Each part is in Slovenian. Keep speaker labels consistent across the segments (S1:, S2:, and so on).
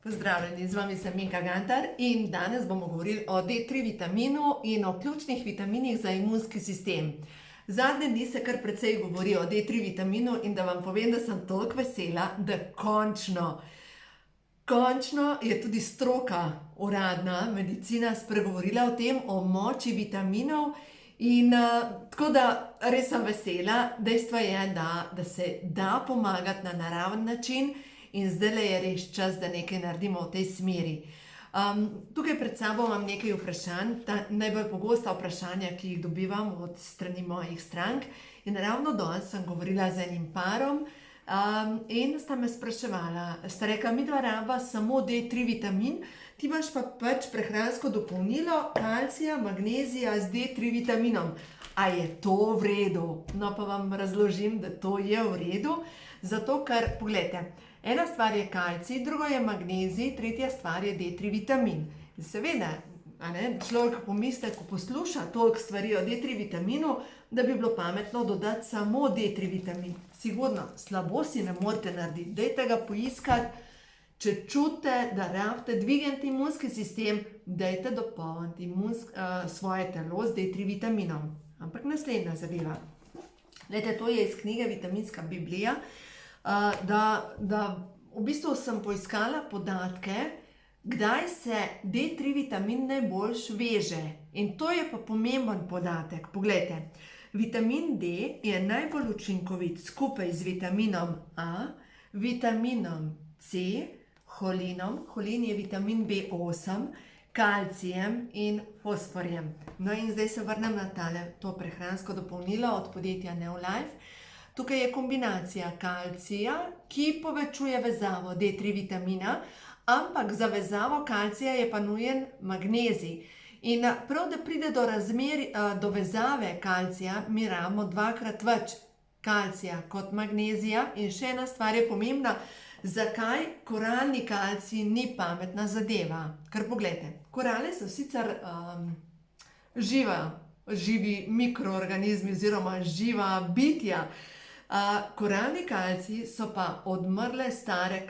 S1: Pozdravljeni, z vami sem Minka Gantar in danes bomo govorili o D3 vitaminu in o ključnih vitaminih za imunski sistem. Zadnje dni se kar precej govori o D3 vitaminu in da vam povem, da sem toliko vesela, da končno je tudi stroka, uradna medicina spregovorila o tem, o moči vitaminov in tako da res sem vesela. Dejstvo je, da se da pomagati na naraven način. In zdaj je res čas, da nekaj naredimo v tej smeri. Tukaj pred sabo imam nekaj vprašanj, najbolj pogosta vprašanja, ki jih dobivam od strani mojih strank. In ravno danes sem govorila z enim parom in sta me spraševala, sta rekla, midva raba samo D3 vitamin, ti imaš pa pač prehransko dopolnilo kalcija, magnezija z D3 vitaminom. A je to v redu? No, pa vam razložim, da to je v redu, zato ker, pogledajte, ena stvar je kalcij, druga je magnezij, tretja stvar je D3 vitamin. In seveda, človek pomisli, ko posluša toliko stvari o D3 vitaminu, da bi bilo pametno dodati samo D3 vitamin. Sigurno, slabo si ne morete narediti, dajte ga poiskati, če čutite, da rabite dvigniti imunski sistem, dajte dopolniti svoje telo z D3 vitaminom. Ampak naslednja zadeva. Glejte, to je iz knjige Vitaminska Biblija, da v bistvu sem poiskala podatke, kdaj se D3 vitamin najboljš veže. In to je pa pomemben podatek. Poglejte, vitamin D je najbolj učinkovit skupaj z vitaminom A, vitaminom C, holinom, holin je vitamin B8, kalcijem in fosforjem. No in zdaj se vrnem na to prehransko dopolnilo od podjetja Neolife. Tukaj je kombinacija kalcija, ki povečuje vezavo D3 vitamina, ampak za vezavo kalcija je pa nujen magnezij. In prav, da pride do vezave kalcija, mi rabimo dvakrat več kalcija kot magnezija. In še ena stvar je pomembna, zakaj koralni kalcij ni pametna zadeva. Ker pogledajte, korale so sicer živi mikroorganizmi oziroma živa bitja. Koralni kalcij so pa odmrle stare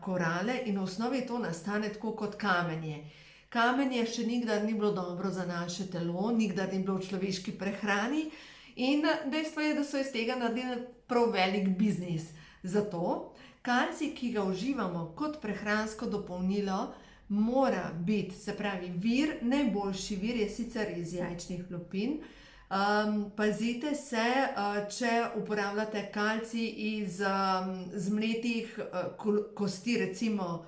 S1: korale in v osnovi to nastane tako kot kamenje. Kamenje še nikdar ni bilo dobro za naše telo, nikdar ni bilo v človeški prehrani in dejstvo je, da so iz tega naredili prav velik biznis. Zato kalcij, ki ga uživamo kot prehransko dopolnilo, mora biti, se pravi vir, najboljši vir je sicer iz jajčnih lupin. Pazite se, če uporabljate kalcij iz zmletih kosti, recimo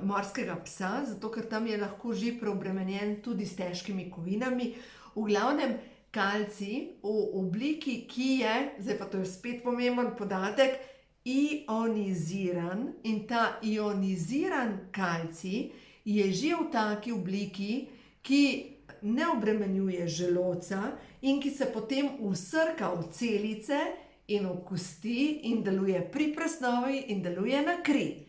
S1: morskega psa, zato ker tam je lahko že preobremenjen tudi s težkimi kovinami. V glavnem, kalcij v obliki, ki je, zdaj pa to je spet pomemben podatek, ioniziran, in ta ioniziran kalcij je že v taki obliki, ki ne obremenjuje želodca in ki se potem vsrka v celice in v kosti in deluje pri presnovi in deluje na kri.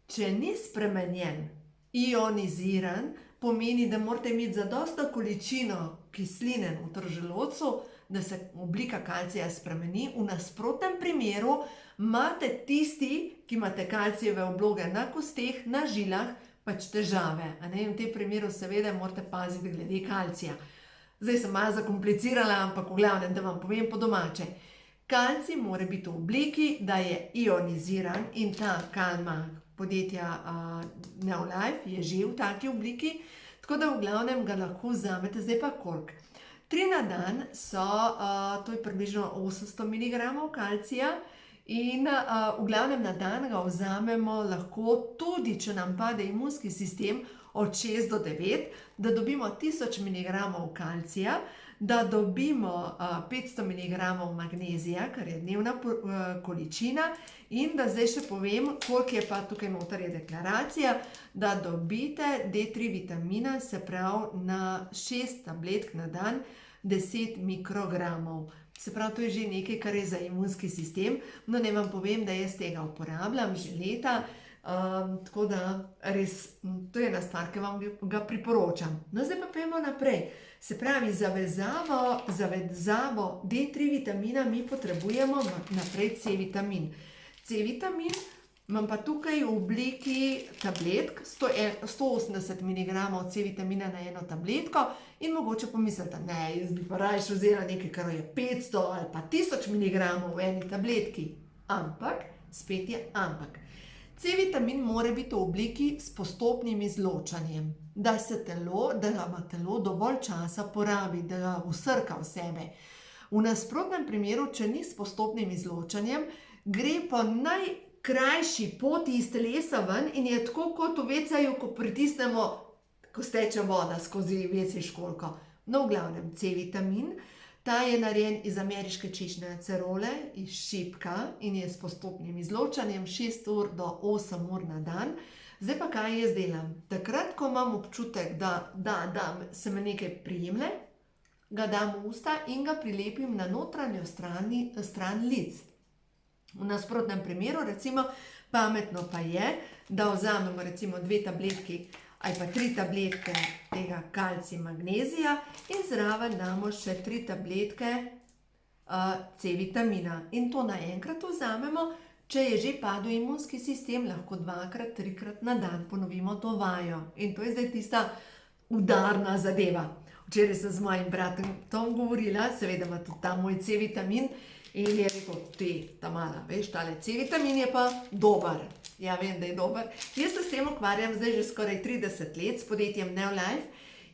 S1: Če ni spremenjen, ioniziran, pomeni, da morate imeti zadostno količino kisline v želodcu, da se oblika kalcija spremeni. V nasprotnem primeru imate tisti, ki imate kalcijeve obloge na kosteh, na žilah, pač težave. In v tem primeru seveda morate paziti glede kalcija. Zdaj sem malo zakomplicirala, ampak v glavnem, da vam povem po domače. Kalcij mora biti v obliki, da je ioniziran in ta kalma podjetja Neolife je že v taki obliki, tako da v glavnem ga lahko vzamete. Zdaj pa koliko? 3 na dan so, to je približno 800 mg kalcija in v glavnem na dan ga vzamemo lahko tudi, če nam pade imunski sistem, od 6 do 9, da dobimo 1000 mg kalcija, da dobimo 500 mg magnezija, kar je dnevna količina, in da zdaj še povem, koliko je pa tukaj noter je deklaracija, da dobite D3 vitamina, se pravi na 6 tabletk na dan, 10 mikrogramov. Se pravi, to je že nekaj, kar je za imunski sistem. No, ne vam povem, da jaz tega uporabljam že leta, tako da res, to je ena stvar, ki vam ga priporočam. No, zdaj pa pojmo naprej. Se pravi, za vezavo D3 vitamina mi potrebujemo naprej C vitamin. C vitamin Imam pa tukaj v obliki tabletk 180 mg C-vitamina na eno tabletko in mogoče pomislite, ne, jaz bi pa raje vzela nekaj, kar je 500 ali pa 1000 mg v eni tabletki. Ampak, spet je ampak. C-vitamin mora biti v obliki s postopnim izločanjem, da ga ima telo dovolj časa porabi, da ga vsrka v sebe. V nasprotnem primeru, če ni s postopnim izločanjem, gre po najkrajši poti iz telesa ven in je tako kot v WC-ju, ko pritisnemo, ko steče voda skozi WC školjko. No, v glavnem, C-vitamin, ta je narejen iz ameriške češnje acerole, iz šipka in je s postopnim izločanjem 6 ur do 8 ur na dan. Zdaj pa kaj jaz delam? Takrat, ko imam občutek, da se me nekaj prijemlje, ga dam v usta in ga prilepim na notranjo stran lic. V nasprotnem primeru, recimo, pametno pa je, da vzamemo recimo 2 tabletki ali pa 3 tabletke tega kalcija magnezija in zraven damo še 3 tabletke C-vitamina. In to naenkrat vzamemo, če je že padel imunski sistem, lahko 2-krat, 3-krat na dan ponovimo to vajo. In to je zdaj tista udarna zadeva. Včeraj sem z mojim bratom Tom govorila, seveda ima tudi ta moj C-vitamin in je rekel, Tamara, veš, tale C-vitamin je pa dober. Ja, vem, da je dober. Jaz se s tem ukvarjam zdaj že skoraj 30 let s podjetjem Neolife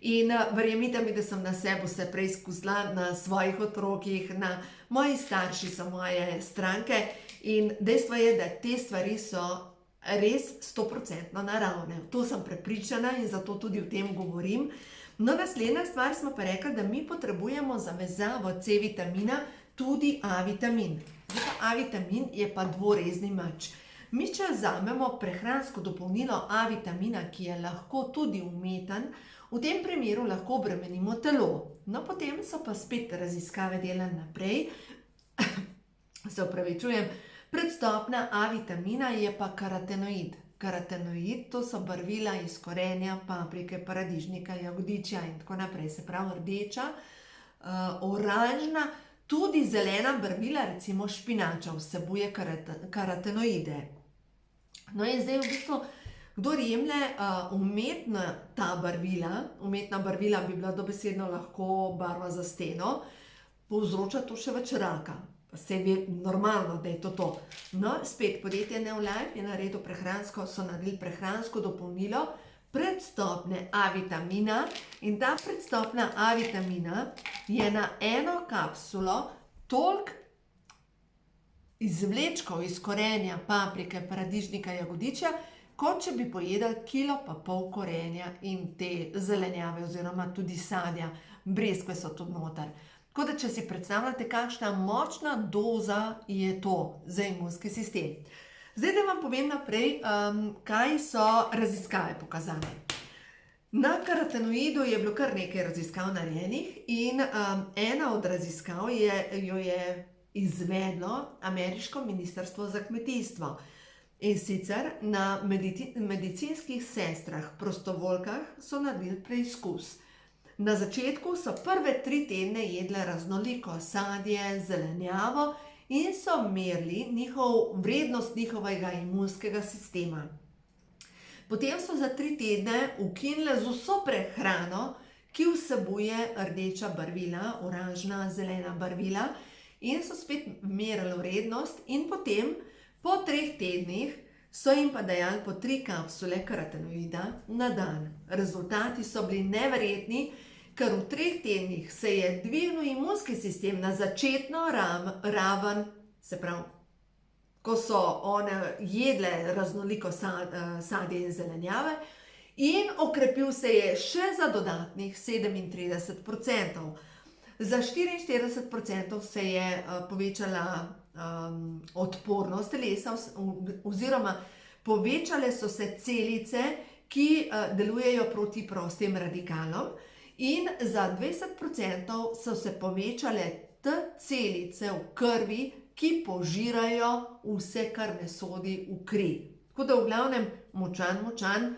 S1: in verjemite mi, da sem na sebi vse preizkusila, na svojih otrokih, na moji starši so moje stranke in dejstvo je, da te stvari so res 100% naravne. To sem prepričana in zato tudi o tem govorim. No, naslednja stvar smo pa rekli, da mi potrebujemo za vezavo C-vitamina tudi A-vitamin. A-vitamin je pa dvorezni meč. Mi, če vzamemo prehransko dopolnilo A-vitamina, ki je lahko tudi umeten, v tem primeru lahko obremenimo telo. No, potem so pa spet raziskave delane naprej. Se opravičujem, predstopna A-vitamina je pa karotenoid. Karotenoid, to so barvila iz korenja, paprike, paradižnika, jagodičja in tako naprej. Se pravi rdeča, oranžna, tudi zelena barvila, recimo špinača, vsebuje karotenoide. No in zdaj v bistvu, kdor jemlje umetna barvila bi bila dobesedno lahko barva za steno, povzroča to še več raka. Vse je normalno, da je to. No, spet podjetje Neolife so naredili prehransko dopolnilo predstopne A-vitamina in ta predstopna A-vitamina je na eno kapsulo toliko izvlečkov iz korenja, paprike, paradižnika, jagodičja, kot če bi pojedali 1,5 kg korenja in te zelenjave oziroma tudi sadja, breskve so tudi noter. Tako da, če si predstavljate, kakšna močna doza je to za imunski sistem. Zdaj, da vam povem naprej, kaj so raziskave pokazane. Na karotenoidu je bilo kar nekaj raziskav narejenih in ena od raziskav jo je izvedlo ameriško ministrstvo za kmetijstvo. In sicer na medicinskih sestrah, prostovoljkah so naredili preizkus. Na začetku so prve 3 tedne jedle raznoliko sadje, zelenjavo in so merili vrednost njihovega imunskega sistema. Potem so za 3 tedne ukinile z vso prehrano, ki vsebuje rdeča barvila, oranžna, zelena barvila in so spet merili vrednost in potem po 3 tednih so jim pa dajali po 3 kapsule karotenoida na dan. Rezultati so bili neverjetni, ker v 3 tednih se je dvignil imunski sistem na začetno raven, se pravi, ko so one jedle raznoliko sadje in zelenjave in okrepil se je še za dodatnih 37%. Za 44% se je povečala odpornost telesa oziroma povečale so se celice, ki delujejo proti prostim radikalom in za 20% so se povečale T celice v krvi, ki požirajo vse, kar ne sodi v kri. Tako da v glavnem močan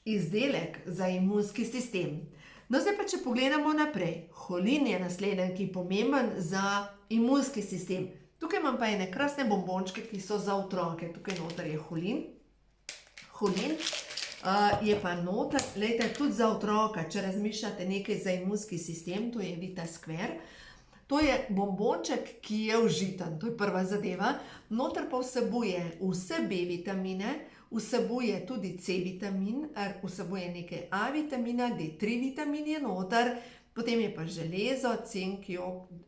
S1: izdelek za imunski sistem. No, zdaj pa, če pogledamo naprej. Holin je naslednji, ki je pomemben za imunski sistem. Tukaj imam pa ene krasne bombončke, ki so za otroke. Tukaj noter je holin. Holin je pa noter, glejte, tudi za otroka, če razmišljate nekaj za imunski sistem, to je Vita-Square. To je bombonček, ki je užitan, to je prva zadeva. Noter pa vsebuje vse B vitamine, vsebuje tudi C vitamin, vsebuje nekaj A vitamina, D3 vitamin je noter, potem je pa železo, cink,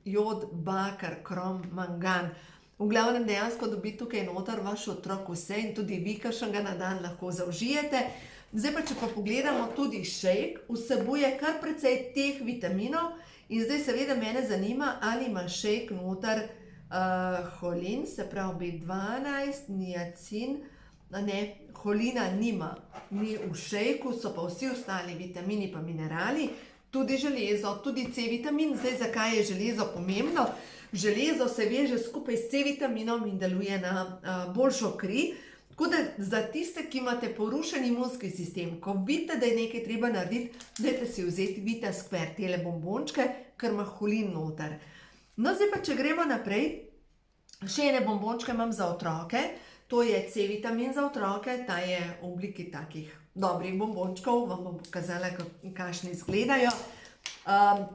S1: jod, bakar, krom, mangan. V glavnem dejansko dobi tukaj noter vaš otrok vse in tudi vi, kakšnega na dan lahko zaužijete. Zdaj pa, če pa pogledamo tudi šejk, vsebuje kar precej teh vitaminov in zdaj seveda mene zanima, ali ima šejk noter holin, se pravi B12, niacin, ne, holina nima, ni v šejku, so pa vsi ostali vitamini pa minerali, tudi železo, tudi C vitamin. Zdaj, zakaj je železo pomembno? Železo se veže skupaj s C vitaminom in deluje na boljšo kri. Tako da za tiste, ki imate porušen imunski sistem, ko vidite, da je nekaj treba narediti, dajte si vzeti Vita-Square, tele bombončke, ker ima holin noter. No, zdaj pa, če gremo naprej, še ene bombončke imam za otroke. To je C vitamin za otroke, ta je v obliki takih dobrih bombončkov, vam bom pokazala, kakšni izgledajo.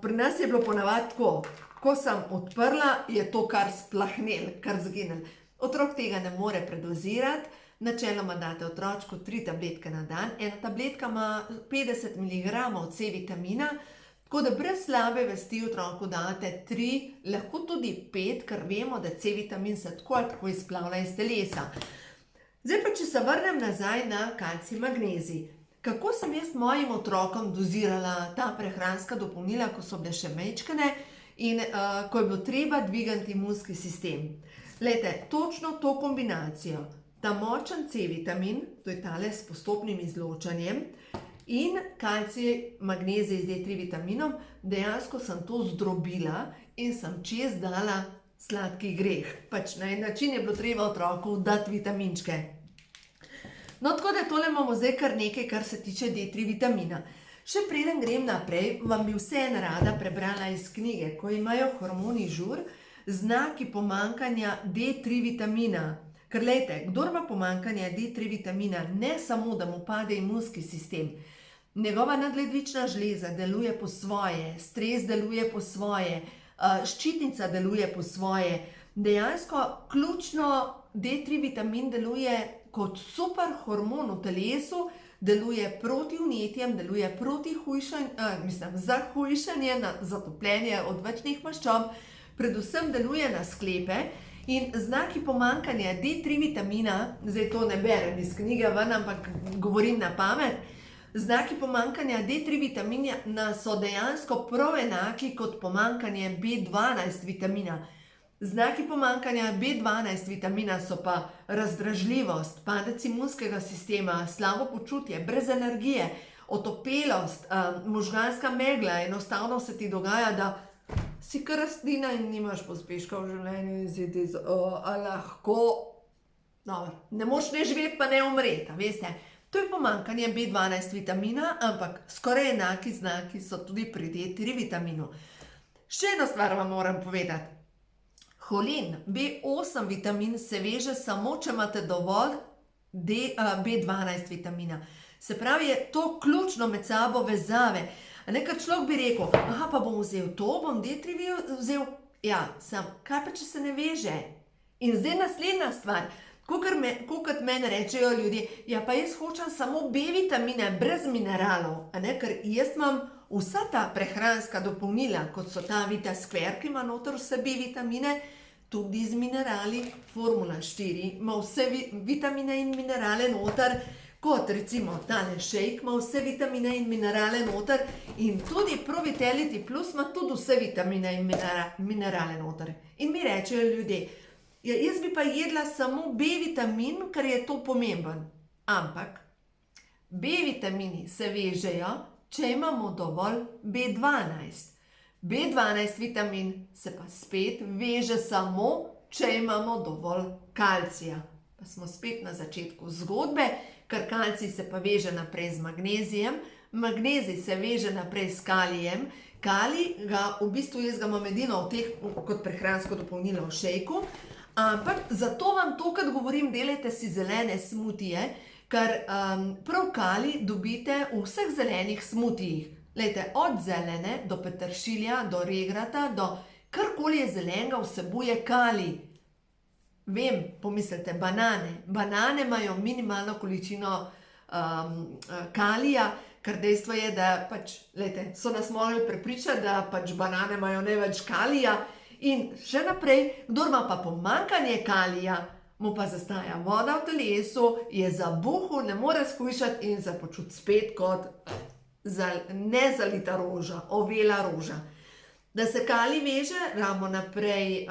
S1: Pri nas je bilo ponavadi tako, ko sem odprla, je to kar splahnel, kar zginil. Otrok tega ne more predozirati, načeloma date otročku 3 tabletke na dan, ena tabletka ima 50 mg C vitamina, tako da brez slabe vesti otroku date 3, lahko tudi 5, ker vemo, da C vitamin se tako ali tako izplavlja iz telesa. Zdaj pa, če se vrnem nazaj na kalcij magnezij. Kako sem jaz mojim otrokom dozirala ta prehranska dopolnila, ko so bile še majčkene in ko je bilo treba dvigati imunski sistem? Glejte, točno to kombinacijo, ta močen C vitamin, to je tale s postopnim izločanjem, in kalcij magnezij z D3 vitaminom, dejansko sem to zdrobila in sem čez dala sladki greh. Pač na en način je bilo treba otroku dati vitaminčke. No, tako da tole imamo zdaj kar nekaj, kar se tiče D3 vitamina. Še preden grem naprej, vam bi vseeno rada prebrala iz knjige, ko imajo hormoni žur, znaki pomanjkanja D3 vitamina. Ker lejte, kdor ima pomanjkanje D3 vitamina, ne samo, da mu pade imunski sistem, njegova nadledvična žleza deluje po svoje, stres deluje po svoje, ščitnica deluje po svoje. Dejansko ključno D3 vitamin deluje kot super hormon v telesu, deluje proti vnetjem, deluje proti za hujšanje, zatopljenje odvečnih maščob, predvsem deluje na sklepe in znaki pomanjkanja D3 vitamina, zdaj to ne berem iz knjige ven, ampak govorim na pamet, znaki pomanjkanja D3 vitamina so dejansko prav enaki kot pomanjkanje B12 vitamina. Znaki pomanjkanja B12 vitamina so pa razdražljivost, padec imunskega sistema, slabo počutje, brez energije, otopelost, možganska megla. Enostavno se ti dogaja, da si kar rastlina in nimaš pospeška v življenju in si ti lahko, ne moš ne živeti pa ne umreti, veste. To je pomanjkanje B12 vitamina, ampak skoraj enaki znaki so tudi pri D3 vitaminu. Še eno stvar vam moram povedati. Holin, B8 vitamin se veže samo, če imate dovolj B12 vitamina. Se pravi, je to ključno med sabo vezave. Nekaj človek bi rekel, aha, pa bom vzel to, bom D3 vzel. Ja, kaj pa, če se ne veže? In zdaj naslednja stvar. Kot meni rečejo ljudje, ja pa jaz hočem samo B vitamine, brez mineralov. Ker jaz imam vsa ta prehranska dopolnila, kot so ta Vita-Square, ki ima noter vse B vitamine, tudi z minerali, Formula 4 ima vse vitamine in minerale noter, kot recimo tale shake ima vse vitamine in minerale noter in tudi Pro-Vitality Plus ima tudi vse vitamine in minerale noter. In mi rečejo ljudje, ja, jaz bi pa jedla samo B vitamin, ker je to pomemben. Ampak B vitamini se vežejo, če imamo dovolj B12. B12 vitamin se pa spet veže samo, če imamo dovolj kalcija. Pa smo spet na začetku zgodbe, ker kalcij se pa veže naprej z magnezijem, magnezij se veže naprej s kalijem, Kalij ga v bistvu jaz ga imam edino v teh kot prehransko dopolnilo v šejku, ampak zato vam tokrat govorim, delajte si zelene smutije, ker prav kalij dobite v vseh zelenih smutijih. Glejte, od zelene do peteršilja, do regrata, do karkoli je zelenega vsebuje kalij. Vem, pomislite, banane. Banane imajo minimalno količino kalija, ker dejstvo je, da pač, lejte, so nas morali prepričati, da pač banane imajo največ kalija in še naprej, kdor ima pa pomanjkanje kalija, mu pa zastaja voda v telesu, je zabuhal, ne more shujšati in se počuti spet kot nezalita roža, ovela roža. Da se kalij veže, rabimo naprej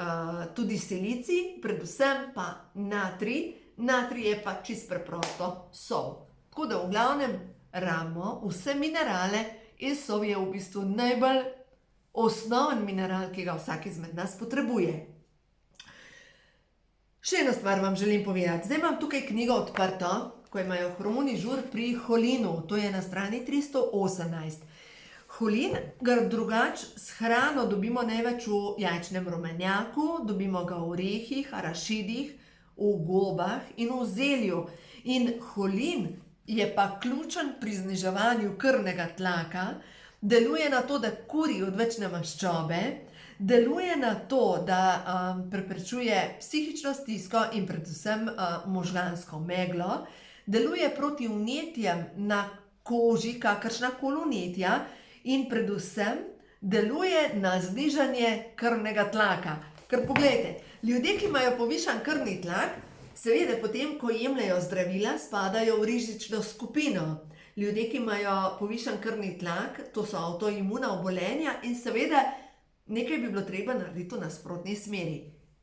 S1: tudi silicij, predvsem pa natrij. Natrij je pa čisto preprosto sol. Tako da v glavnem rabimo vse minerale in sol je v bistvu najbolj osnoven mineral, ki ga vsak izmed nas potrebuje. Še eno stvar vam želim povedati. Zdaj imam tukaj knjigo odprto, ko imajo hormoni žur pri holinu. To je na strani 318. Holin ga drugače s hrano dobimo največ v jajčnem rumenjaku, dobimo ga v orehih, arašidih, v gobah in v zelju. In holin je pa ključen pri zniževanju krvnega tlaka, deluje na to, da kuri odvečne maščobe, deluje na to, da preprečuje psihično stisko in predvsem možgansko meglo, deluje proti vnetjem na koži, kakršnakoli vnetja, in predvsem deluje na znižanje krvnega tlaka. Ker poglejte, ljudje, ki imajo povišan krvni tlak, seveda potem, ko jemljejo zdravila, spadajo v rizično skupino. Ljudje, ki imajo povišan krvni tlak, to so avtoimuna obolenja in seveda nekaj bi bilo treba narediti v nasprotni smeri.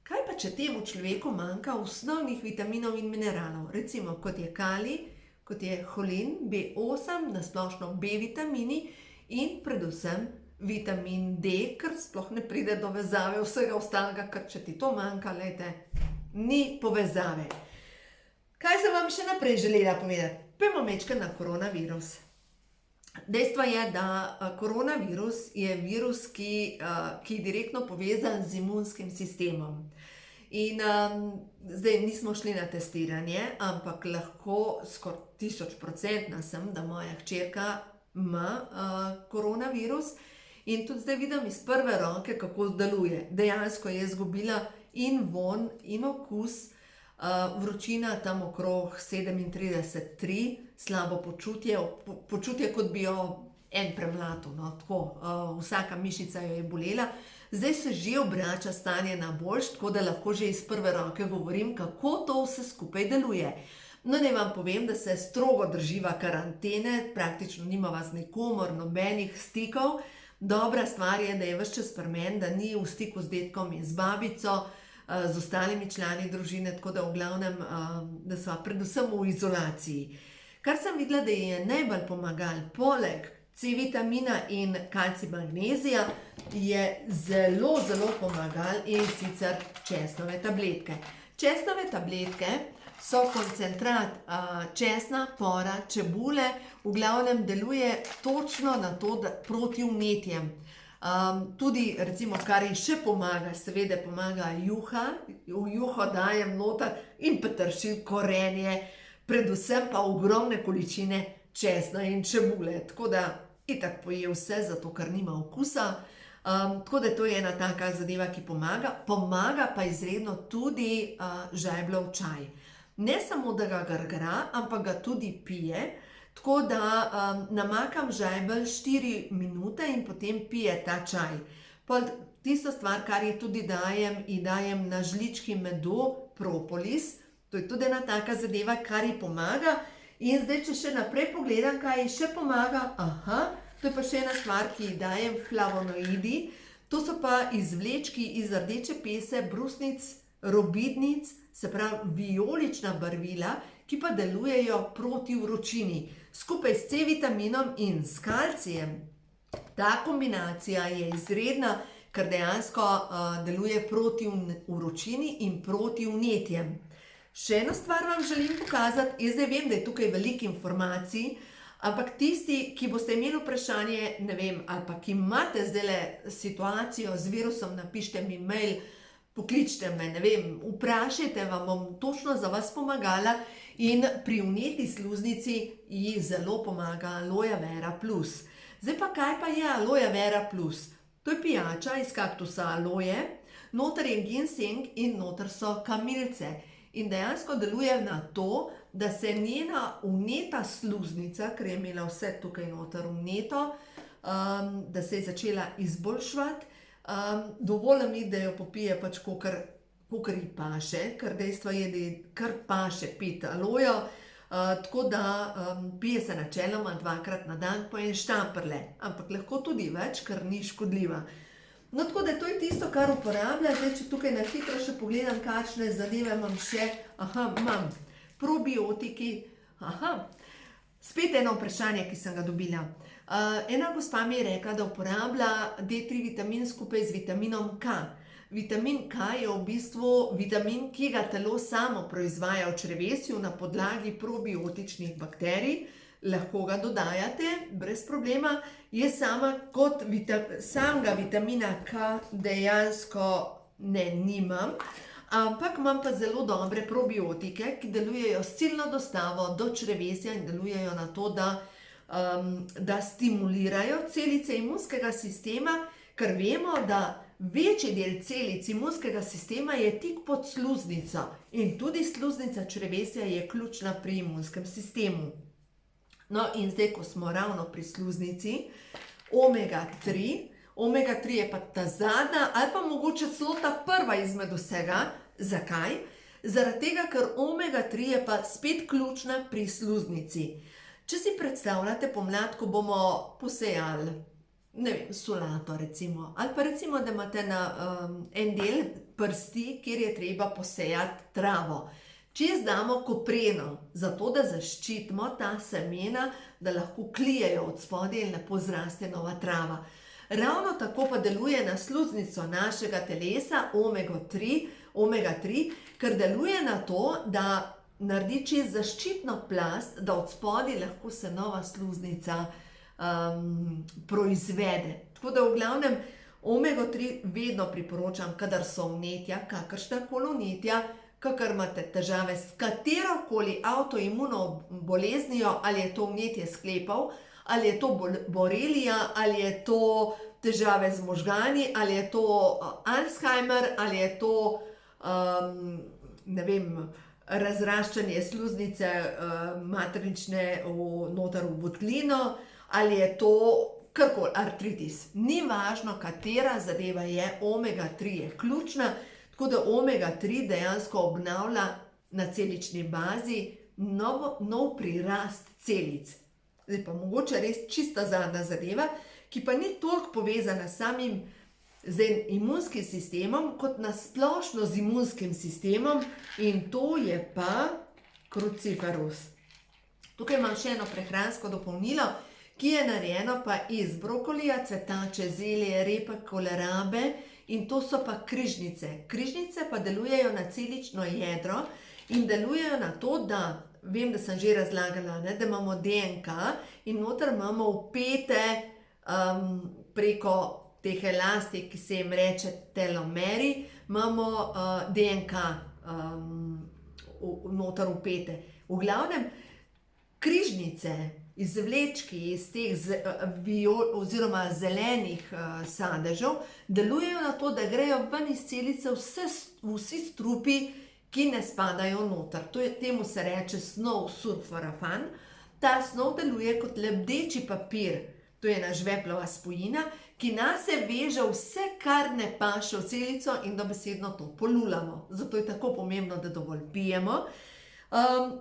S1: Kaj pa, če temu človeku manjka osnovnih vitaminov in mineralov, recimo kot je kalij, kot je holin, B8, nasplošno B vitamini, in predvsem vitamin D, ker sploh ne pride do vezave vsega ostalega, ker če ti to manjka, lejte, ni povezave. Kaj sem vam še naprej želela povedati? Pojdimo majčkeno na koronavirus. Dejstvo je, da koronavirus je virus, ki je direktno povezan z imunskim sistemom. In zdaj nismo šli na testiranje, ampak lahko skoraj 1000% sem, da moja hčerka ima koronavirus in tudi zdaj vidim iz prve roke, kako deluje. Dejansko je izgubila in von in okus, vročina tam okrog 37,3, slabo počutje, kot bi jo en premlatil, no, tako, vsaka mišica jo je bolela. Zdaj se že obrača stanje na boljše, tako da lahko že iz prve roke govorim, kako to vse skupaj deluje. No, naj vam povem, da se strogo drživa karantene, praktično nimava z nikomor nobenih stikov. Dobra stvar je, da je ves čas pri meni, da ni v stiku z dedkom in z babico, z ostalimi člani družine, tako da v glavnem, da sva predvsem v izolaciji. Kar sem videla, da je najbolj pomagal, poleg C vitamina in kalcij magnezija, je zelo pomagal in sicer česnove tabletke. Česnove tabletke so koncentrat česna, pora, čebule, v glavnem deluje točno na to, da proti vnetjem. Tudi, recimo, kar ji še pomaga, seveda pomaga juha, v juho dajem noter in peteršilj, korenje, predvsem pa ogromne količine česna in čebule, tako da itak poje vse, zato ker nima okusa. Tako da to je ena taka zadeva, ki pomaga. Pomaga pa izredno tudi žajbljev čaj. Ne samo, da ga grgra, ampak ga tudi pije, tako da namakam žajbelj 4 minute in potem pije ta čaj. Tisto stvar, kar ji tudi dajem na žlički medu, propolis, to je tudi ena taka zadeva, kar ji pomaga. In zdaj, če še naprej pogledam, kaj ji še pomaga, to je pa še ena stvar, ki ji dajem flavonoidi, to so pa izvlečki iz rdeče pese, brusnic, robidnic, se pravi vijolična barvila, ki pa delujejo proti vročini. Skupaj s C vitaminom in s kalcijem, ta kombinacija je izredna, ker dejansko deluje proti vročini in proti vnetjem. Še eno stvar vam želim pokazati, jaz zdaj vem, da je tukaj veliko informacij, Ampak tisti, ki boste imeli vprašanje, ne vem, ali pa ki imate zdajle situacijo z virusom, napišite mi mail, pokličite me, ne vem, vprašajte, vam bom točno za vas pomagala in pri vneti sluznici ji zelo pomaga Aloe Vera Plus. Zdaj pa kaj pa je Aloe Vera Plus? To je pijača iz kaktusa aloe, noter je ginseng in noter so kamilice. In dejansko deluje na to, da se njena vneta sluznica, ker je imela vse tukaj noter vneto, da se je začela izboljševati. Dovolj mi, da jo popije pač kakor ji paše, ker dejstvo je, da ji kar paše piti alojo, tako da pije se načeloma 2-krat na dan po en štamprle, ampak lahko tudi več, ker ni škodljiva. No, tako da to je tisto, kar uporabljam. Zdaj, če tukaj na hitro še pogledam, kakšne zadeve imam še. Imam probiotiki. Spet eno vprašanje, ki sem ga dobila. Ena gospa mi je rekla, da uporablja D3 vitamin skupaj z vitaminom K. Vitamin K je v bistvu vitamin, ki ga telo samo proizvaja v črevesju na podlagi probiotičnih bakterij. Lahko ga dodajate, brez problema. Jaz sama kot samega vitamina K dejansko nimam, ampak imam pa zelo dobre probiotike, ki delujejo s ciljno dostavo do črevesja in delujejo na to, da stimulirajo celice imunskega sistema, ker vemo, da večji del celic imunskega sistema je tik pod sluznico in tudi sluznica črevesja je ključna pri imunskem sistemu. No, in zdaj, ko smo ravno pri sluznici, omega 3. Omega 3 je pa ta zadnja ali pa mogoče celo ta prva izmed vsega. Zakaj? Zaradi tega, ker omega 3 je pa spet ključna pri sluznici. Če si predstavljate pomlad, ko bomo posejali, ne vem, solato recimo, ali pa recimo, da imate na en del prsti, kjer je treba posejati travo. Če damo kopreno, zato da zaščitimo ta semena, da lahko klijejo od spodaj in lepo zraste nova trava. Ravno tako pa deluje na sluznico našega telesa omega 3, ker deluje na to, da naredi čez zaščitno plast, da od spodaj lahko se nova sluznica proizvede. Tako da v glavnem omega 3 vedno priporočam, kadar so vnetja, kakršnakoli vnetja, kakor imate težave s katerokoli avtoimuno boleznijo, ali je to vnetje sklepov, ali je to borelija, ali je to težave z možgani, ali je to Alzheimer, ali je to, ne vem, razraščanje sluznice maternične noter v votlino, ali je to karkoli, artritis. Ni važno, katera zadeva je, omega 3 je ključna. Tako da omega 3 dejansko obnavlja na celični bazi nov prirast celic. Zdaj pa mogoče res čista zadnja zadeva, ki pa ni toliko povezana s samim imunskim sistemom, kot nasplošno z imunskim sistemom, in to je pa kruciferus. Tukaj imam še eno prehransko dopolnilo, ki je narejeno pa iz brokolija, cvetače, zelje, repe, kolerabe. In to so pa križnice. Križnice pa delujejo na celično jedro in delujejo na to, da, vem, da sem že razlagala, da imamo DNK in noter imamo vpete preko teh elastik, ki se jim reče telomeri, imamo DNK noter vpete. V glavnem, križnice, izvlečki iz teh oziroma zelenih sadežev delujejo na to, da grejo ven iz celice vsi strupi, ki ne spadajo noter. Temu se reče snov sulforafan. Ta snov deluje kot lebdeči papir, to je ena žveplova spojina, ki nase veže vse, kar ne paše v celico in dobesedno to polulamo. Zato je tako pomembno, da dovolj pijemo.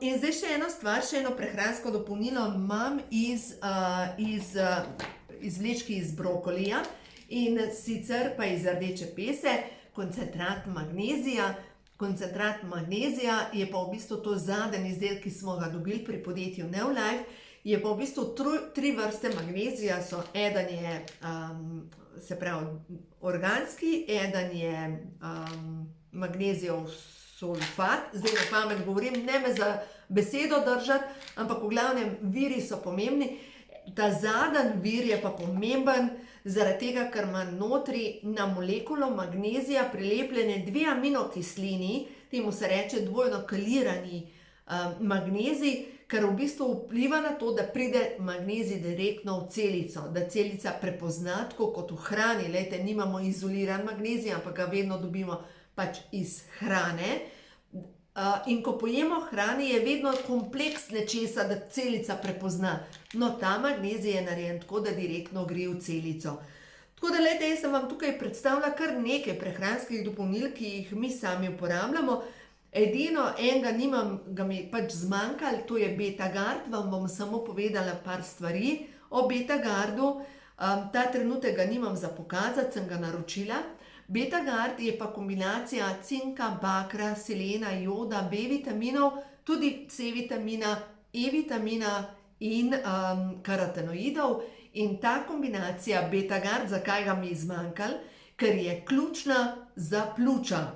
S1: In zdaj še ena stvar, še eno prehransko dopolnilo imam izvlečki iz brokolija in sicer pa iz rdeče pese, koncentrat magnezija. Koncentrat magnezija je pa v bistvu to zadnji izdelek, ki smo ga dobili pri podjetju Neolife, je pa v bistvu 3 vrste magnezija, eden je, se pravi, organski, eden je magnezijev sulfat, zdaj na pamet govorim, ne me besedo držati, ampak v glavnem viri so pomembni. Ta zadnji vir je pa pomemben zaradi tega, ker ima notri na molekulo magnezija prilepljene 2 aminokislini, temu se reče dvojno kelirani magnezij, kar v bistvu vpliva na to, da pride magnezij direktno v celico, da celica prepozna, tako kot v hrani. Lejte, nimamo izoliran magnezij, ampak ga vedno dobimo pač iz hrane. In ko pojemo hrani, je vedno kompleks nečesa, da celica prepozna. No, ta magnezij je narejen tako, da direktno gre v celico. Tako da, lejte, jaz sem vam tukaj predstavila kar nekaj prehranskih dopolnil, ki jih mi sami uporabljamo. Edino enega nimam, ga mi pač zmanjkalo, to je Betagard. Vam bom samo povedala par stvari o Betagardu. Ta trenutek ga nimam za pokazati, sem ga naročila. Betagard je pa kombinacija cinka, bakra, selena, joda, B vitaminov, tudi C vitamina, E vitamina in karotenoidov. In ta kombinacija Betagard, zakaj ga mi zmanjkalo? Ker je ključna za pljuča.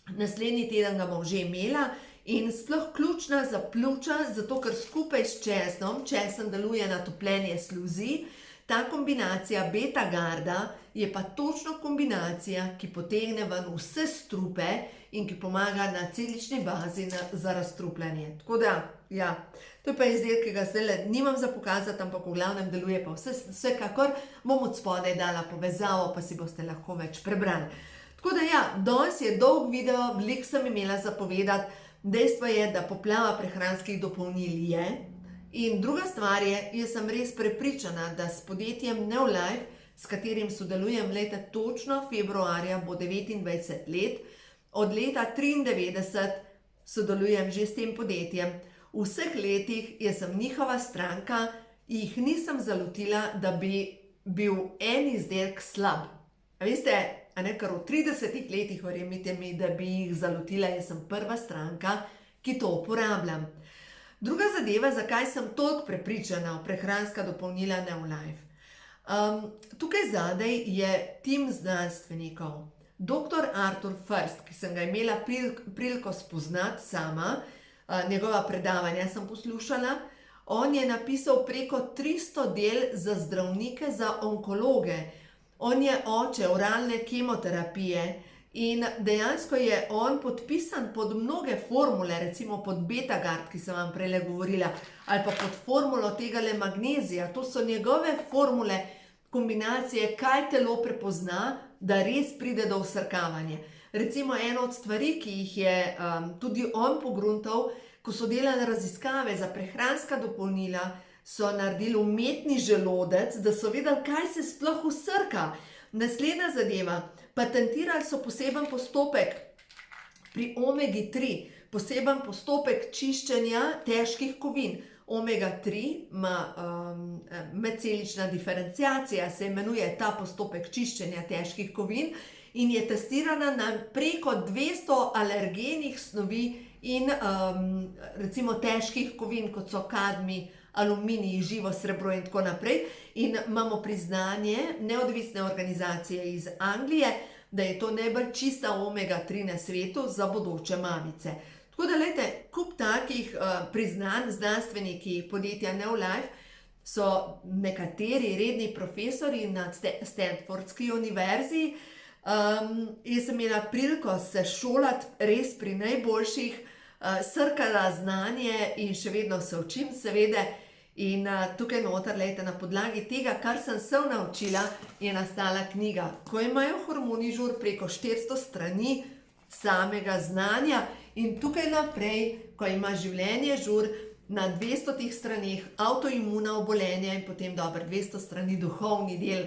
S1: Naslednji teden ga bom že imela in sploh ključna za pljuča, zato ker skupaj s česnom, česen deluje na topljenje sluzi, ta kombinacija Betagarda je pa točno kombinacija, ki potegne ven vse strupe in ki pomaga na celični bazi za razstrupljanje. Tako da, ja, to je pa izdelek, ki ga zdaj nimam za pokazati, ampak v glavnem deluje pa vsekakor. Bom od spodaj dala povezavo, pa si boste lahko več prebrali. Tako da ja, danes je dolg video, veliko sem imela za povedati. Dejstvo je, da poplava prehranskih dopolnil je. In druga stvar je, jaz sem res prepričana, da s podjetjem Neolife, s katerim sodelujem leta točno februarja, bo 29 let, od leta 93 sodelujem že s tem podjetjem. V vseh letih jaz sem njihova stranka, jih nisem zalotila, da bi bil en izdelek slab. Veste, ker v 30 letih, verjemite mi, da bi jih zalotila, jaz sem prva stranka, ki to uporabljam. Druga zadeva, zakaj sem toliko prepričana v prehranska dopolnila Neolife. Tukaj zadaj je tim znanstvenikov. Dr. Arthur First, ki sem ga imela priliko spoznati sama, njegova predavanja sem poslušala, on je napisal preko 300 del za zdravnike, za onkologe. On je oče oralne kemoterapije in dejansko je on podpisan pod mnoge formule, recimo pod Betagard, ki sem vam prej govorila, ali pa pod formulo tegale magnezija. To so njegove formule, kombinacije, kaj telo prepozna, da res pride do vsrkavanja. Recimo ena od stvari, ki jih je tudi on pogruntal, ko so delali raziskave za prehranska dopolnila, so naredili umetni želodec, da so vedeli, kaj se sploh vsrka. Naslednja zadeva, patentirali so poseben postopek pri omegi 3, poseben postopek čiščenja težkih kovin. Omega 3 ima medcelična diferenciacija, se imenuje ta postopek čiščenja težkih kovin in je testirana na preko 200 alergenih snovi in recimo težkih kovin, kot so kadmi, aluminij, živo srebro in tako naprej. In imamo priznanje neodvisne organizacije iz Anglije, da je to najbolj čista omega 3 na svetu za bodoče mamice. Tako da, lejte, kup takih priznanj znanstveniki podjetja Neolife so nekateri redni profesori na Stanfordski univerzi. Jaz sem imela priliko se šolati res pri najboljših, srkala znanje in še vedno se učim, seveda. In tukaj noter, lejte, na podlagi tega, kar sem se naučila, je nastala knjiga. Ko imajo hormoni žur, preko 400 strani samega znanja in tukaj naprej, ko ima življenje žur, na 200 straneh avtoimuna obolenja in potem dobro 200 strani duhovni del,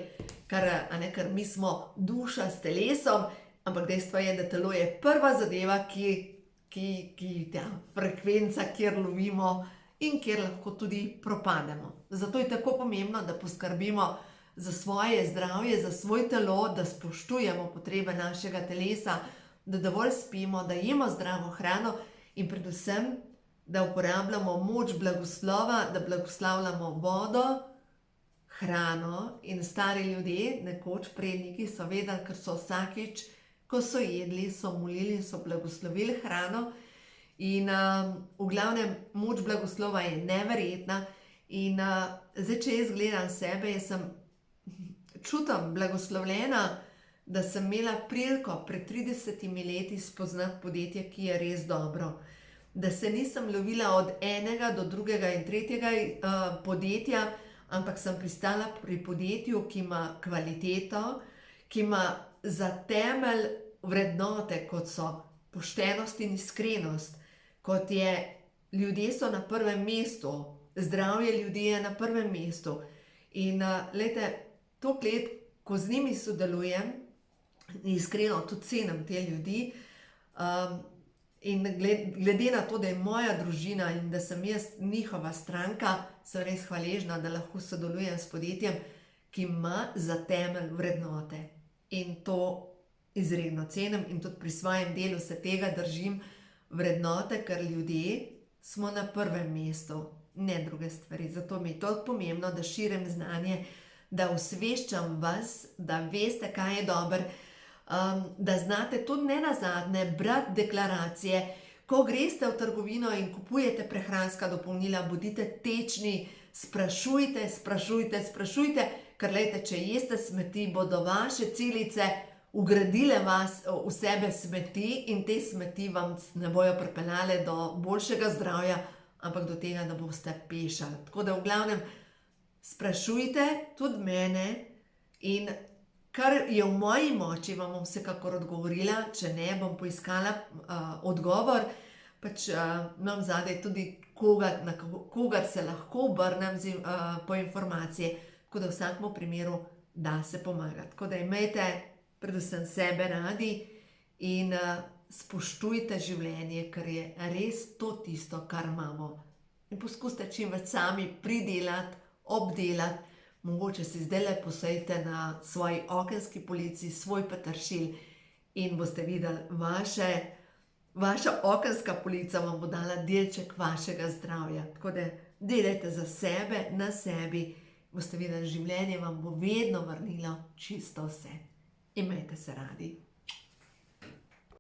S1: ker mi smo duša s telesom, ampak dejstvo je, da telo je prva zadeva, frekvenca, kjer lovimo in kjer lahko tudi propademo. Zato je tako pomembno, da poskrbimo za svoje zdravje, za svoj telo, da spoštujemo potrebe našega telesa, da dovolj spimo, da jemo zdravo hrano in predvsem, da uporabljamo moč blagoslova, da blagoslavljamo vodo, hrano. In stari ljudje, nekoč predniki, so vedeli, ker so vsakič, ko so jedli, so molili, so blagoslovili hrano In v glavnem, moč blagoslova je neverjetna. In zdaj, če jaz gledam sebe, jaz čutim blagoslovljena, da sem imela priliko pred 30 leti spoznati podjetje, ki je res dobro. Da se nisem lovila od enega do drugega in tretjega podjetja, ampak sem pristala pri podjetju, ki ima kvaliteto, ki ima za temelj vrednote, kot so poštenost in iskrenost, kot je ljudje so na prvem mestu, zdravje ljudi je na prvem mestu. In glejte, toliko let, ko z njimi sodelujem, iskreno tudi cenim te ljudi, in glede na to, da je moja družina in da sem jaz njihova stranka, sem res hvaležna, da lahko sodelujem s podjetjem, ki ima za temelj vrednote. In to izredno cenim in tudi pri svojem delu se tega držim, vrednote, ker ljudje smo na prvem mestu, ne druge stvari. Zato mi je toliko pomembno, da širim znanje, da osveščam vas, da veste, kaj je dobro, da znate tudi nenazadnje brati deklaracije. Ko greste v trgovino in kupujete prehranska dopolnila, bodite tečni, sprašujte, ker glejte, če jeste smeti, bodo vaše celice ugradile v sebe smeti in te smeti vam ne bojo pripeljale do boljšega zdravja, ampak do tega, da boste pešali. Tako da v glavnem sprašujte tudi mene in kar je v moji moči, vam bom vsekakor odgovorila, če ne, bom poiskala odgovor. Pač imam zadaj tudi na kogar se lahko obrnem po informacije, tako da v vsakem primeru da se pomagati. Tako da imejte predvsem sebe radi in spoštujte življenje, ker je res to tisto, kar imamo. In poskusite čim več sami pridelati, obdelati. Mogoče si zdajle posejte na svoji okenski polici svoj peteršilj in boste videli, vaša okenska polica vam bo dala delček vašega zdravja. Tako da delajte za sebe, na sebi, boste videli, življenje vam bo vedno vrnilo čisto vse. Imejte se radi.